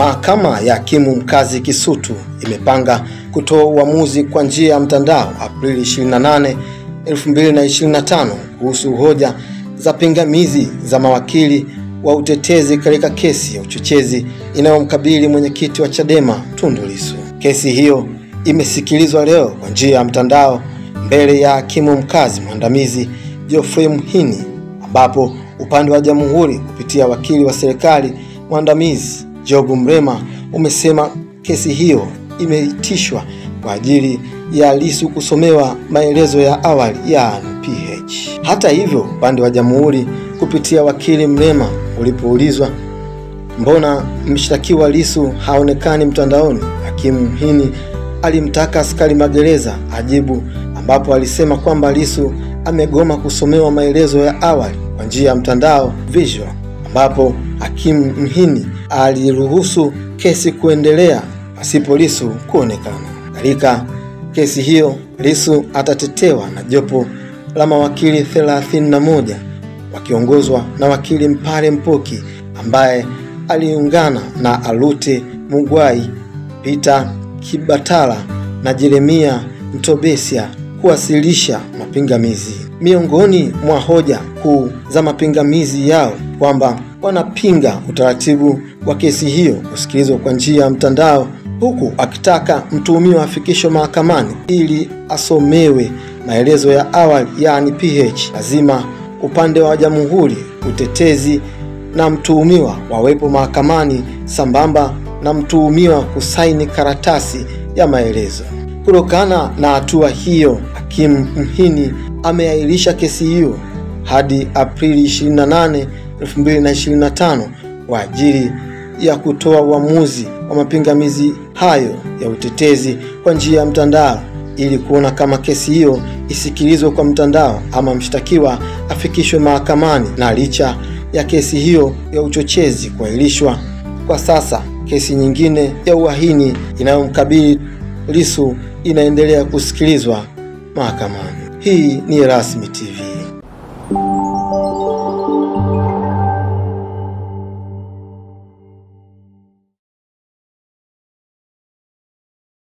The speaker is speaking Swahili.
Mahakama ya Hakimu Mkazi Kisutu imepanga kutoa uamuzi kwa njia ya mtandao Aprili 28, 2025 kuhusu hoja za pingamizi za mawakili wa utetezi katika kesi ya uchochezi inayomkabili mwenyekiti wa Chadema Tundu Lissu. Kesi hiyo imesikilizwa leo kwa njia ya mtandao mbele ya hakimu mkazi mwandamizi Geoffrey Mhini, ambapo upande wa jamhuri kupitia wakili wa serikali mwandamizi Job Mrema umesema kesi hiyo imeitishwa kwa ajili ya Lissu kusomewa maelezo ya awali ya PH. Hata hivyo, upande wa jamhuri kupitia wakili Mrema ulipoulizwa mbona mshtakiwa Lissu haonekani mtandaoni, hakimu Mhini alimtaka askari magereza ajibu, ambapo alisema kwamba Lissu amegoma kusomewa maelezo ya awali kwa njia ya mtandao visual, ambapo hakimu Mhini aliruhusu kesi kuendelea pasipo Lissu kuonekana. Katika kesi hiyo, Lissu atatetewa na jopo la mawakili 31 wakiongozwa na wakili Mpare Mpoki ambaye aliungana na Alute Mugwai, Peter Kibatala na Jeremia Mtobesia kuwasilisha mapingamizi. Miongoni mwa hoja kuu za mapingamizi yao kwamba wanapinga utaratibu wa kesi hiyo kusikilizwa kwa njia ya mtandao, huku akitaka mtuhumiwa afikishwe mahakamani ili asomewe maelezo ya awali yani PH. Lazima upande wa jamhuri, utetezi na mtuhumiwa wawepo mahakamani sambamba na mtuhumiwa kusaini karatasi ya maelezo. Kutokana na hatua hiyo, hakimu Mhini ameahirisha kesi hiyo hadi Aprili 28, 2025 kwa ajili ya kutoa uamuzi wa mapingamizi hayo ya utetezi kwa njia ya mtandao ili kuona kama kesi hiyo isikilizwe kwa mtandao ama mshtakiwa afikishwe mahakamani. Na licha ya kesi hiyo ya uchochezi kuahirishwa, kwa sasa kesi nyingine ya uhaini inayomkabili Lissu inaendelea kusikilizwa mahakamani. Hii ni Erasmi TV.